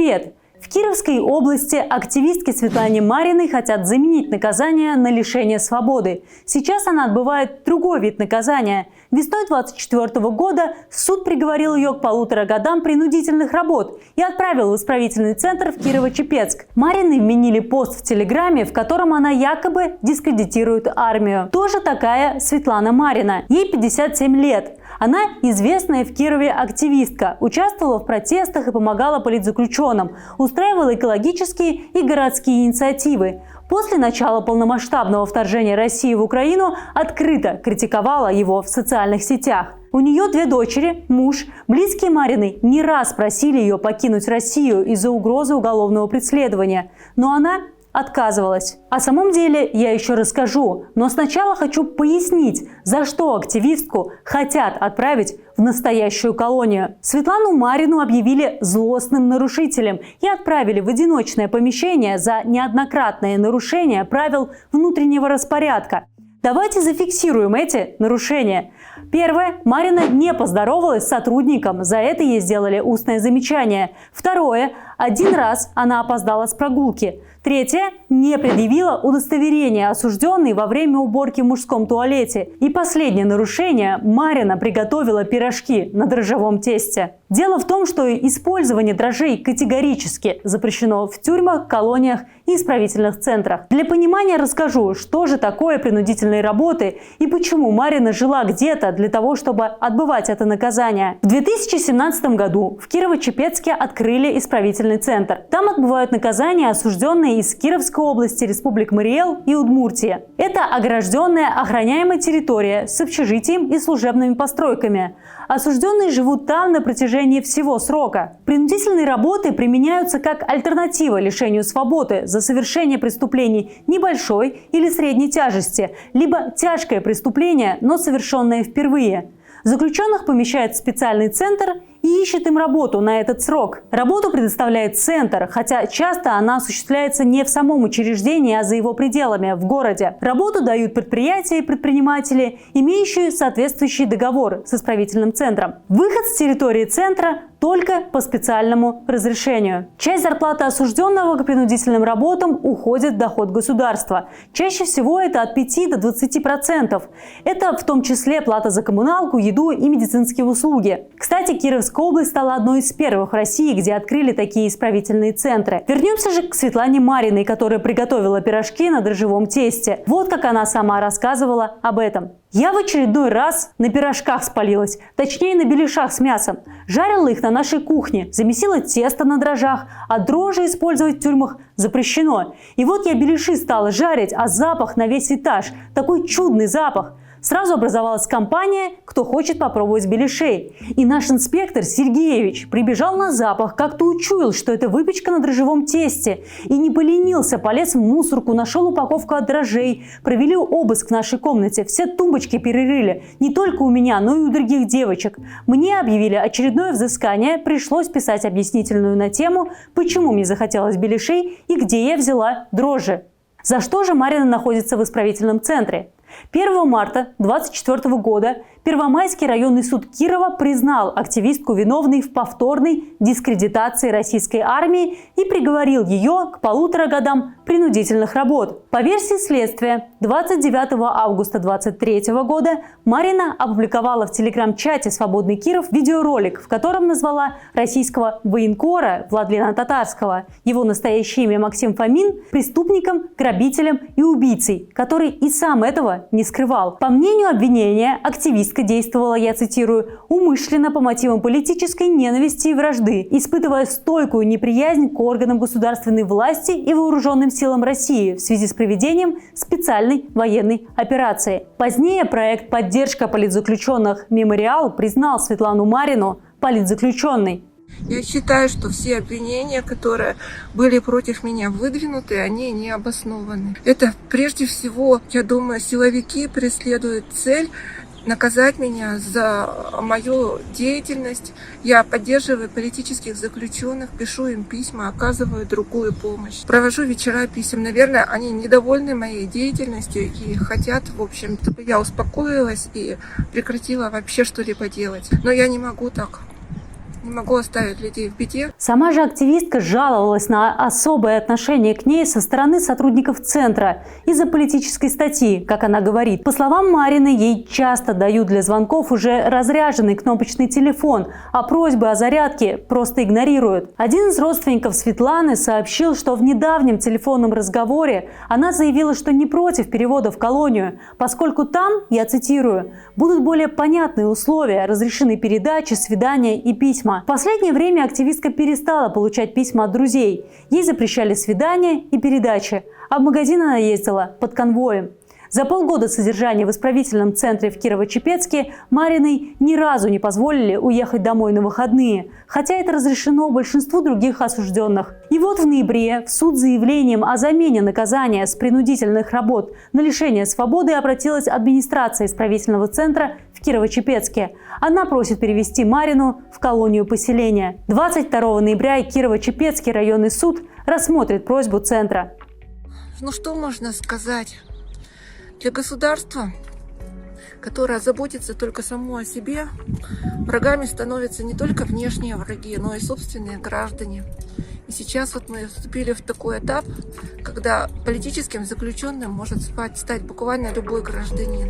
привет! В Кировской области активистки Светлане Мариной хотят заменить наказание на лишение свободы. Сейчас она отбывает другой вид наказания. Весной 2024 года суд приговорил ее к 1,5 годам принудительных работ и отправил в исправительный центр в Кирово-Чепецк. Мариной вменили пост в Телеграме, в котором она якобы дискредитирует армию. Тоже такая Светлана Марина. Ей 57 лет. Она известная в Кирове активистка, участвовала в протестах и помогала политзаключенным, устраивала экологические и городские инициативы. После начала полномасштабного вторжения России в Украину открыто критиковала его в социальных сетях. У нее 2 дочери, муж. Близкие Мариной не раз просили ее покинуть Россию из-за угрозы уголовного преследования, но она отказывалась. О самом деле я еще расскажу, но сначала хочу пояснить, за что активистку хотят отправить в настоящую колонию. Светлану Марину объявили злостным нарушителем и отправили в одиночное помещение за неоднократное нарушение правил внутреннего распорядка. Давайте зафиксируем эти нарушения. Первое. Марина не поздоровалась с сотрудником, за это ей сделали устное замечание. Второе. 1 раз она опоздала с прогулки. Третье. Не предъявила удостоверение осужденной во время уборки в мужском туалете. И последнее нарушение. Марина приготовила пирожки на дрожжевом тесте. Дело в том, что использование дрожжей категорически запрещено в тюрьмах, колониях и исправительных центрах. Для понимания расскажу, что же такое принудительные работы и почему Марина жила где-то для того, чтобы отбывать это наказание. В 2017 году в Кирово-Чепецке открыли исправительный центр. Там отбывают наказания осужденные из Кировской области, республик Мариэл и Удмуртия. Это огражденная охраняемая территория с общежитием и служебными постройками. Осужденные живут там на протяжении всего срока. Принудительные работы применяются как альтернатива лишению свободы за совершение преступлений небольшой или средней тяжести, либо тяжкое преступление, но совершенное впервые. Заключенных помещают в специальный центр и ищет им работу на этот срок. Работу предоставляет центр, хотя часто она осуществляется не в самом учреждении, а за его пределами, в городе. Работу дают предприятия и предприниматели, имеющие соответствующий договор с исправительным центром. Выход с территории центра только по специальному разрешению. Часть зарплаты осужденного к принудительным работам уходит в доход государства. Чаще всего это от 5 до 20%. Это в том числе плата за коммуналку, еду и медицинские услуги. Кстати, Кировская область стала одной из первых в России, где открыли такие исправительные центры. Вернемся же к Светлане Мариной, которая приготовила пирожки на дрожжевом тесте. Вот как она сама рассказывала об этом. Я в очередной раз на пирожках спалилась, точнее на беляшах с мясом. Жарила их на нашей кухне, замесила тесто на дрожжах, а дрожжи использовать в тюрьмах запрещено. И вот я беляши стала жарить, а запах на весь этаж, такой чудный запах. Сразу образовалась компания «Кто хочет попробовать беляшей». И наш инспектор Сергеевич прибежал на запах, как-то учуял, что это выпечка на дрожжевом тесте. И не поленился, полез в мусорку, нашел упаковку от дрожжей. Провели обыск в нашей комнате, все тумбочки перерыли. Не только у меня, но и у других девочек. Мне объявили очередное взыскание, пришлось писать объяснительную на тему, почему мне захотелось беляшей и где я взяла дрожжи. За что же Марина находится в исправительном центре? 1 марта 2024 года Первомайский районный суд Кирова признал активистку виновной в повторной дискредитации российской армии и приговорил ее к 1,5 годам принудительных работ. По версии следствия, 29 августа 2023 года Марина опубликовала в телеграм-чате «Свободный Киров» видеоролик, в котором назвала российского военкора Владлена Татарского, его настоящее имя Максим Фомин, преступником, грабителем и убийцей, который и сам этого не скрывал. По мнению обвинения, активистка действовала, я цитирую, умышленно по мотивам политической ненависти и вражды, испытывая стойкую неприязнь к органам государственной власти и вооруженным силам России в связи с проведением специальной военной операции. Позднее проект «Поддержка политзаключенных Мемориал» признал Светлану Марину политзаключенной. Я считаю, что все обвинения, которые были против меня выдвинуты, они не обоснованы. Это прежде всего, я думаю, силовики преследуют цель наказать меня за мою деятельность. Я поддерживаю политических заключенных, пишу им письма, оказываю другую помощь. Провожу вечера писем. Наверное, они недовольны моей деятельностью и хотят, в общем, чтобы я успокоилась и прекратила вообще что-либо делать. Но я не могу так. Не могу оставить людей в беде. Сама же активистка жаловалась на особое отношение к ней со стороны сотрудников центра из-за политической статьи, как она говорит. По словам Марины, ей часто дают для звонков уже разряженный кнопочный телефон, а просьбы о зарядке просто игнорируют. Один из родственников Светланы сообщил, что в недавнем телефонном разговоре она заявила, что не против перевода в колонию, поскольку там, я цитирую, будут более понятные условия, разрешены передачи, свидания и письма. В последнее время активистка перестала получать письма от друзей. Ей запрещали свидания и передачи, а в магазин она ездила под конвоем. За полгода содержания в исправительном центре в Кирово-Чепецке Мариной ни разу не позволили уехать домой на выходные, хотя это разрешено большинству других осужденных. И вот в ноябре в суд с заявлением о замене наказания с принудительных работ на лишение свободы обратилась администрация исправительного центра в Кирово-Чепецке. Она просит перевести Марину в колонию поселения. 22 ноября Кирово-Чепецкий районный суд рассмотрит просьбу центра. Ну что можно сказать? Для государства, которое заботится только само о себе, врагами становятся не только внешние враги, но и собственные граждане. И сейчас вот мы вступили в такой этап, когда политическим заключенным может стать буквально любой гражданин.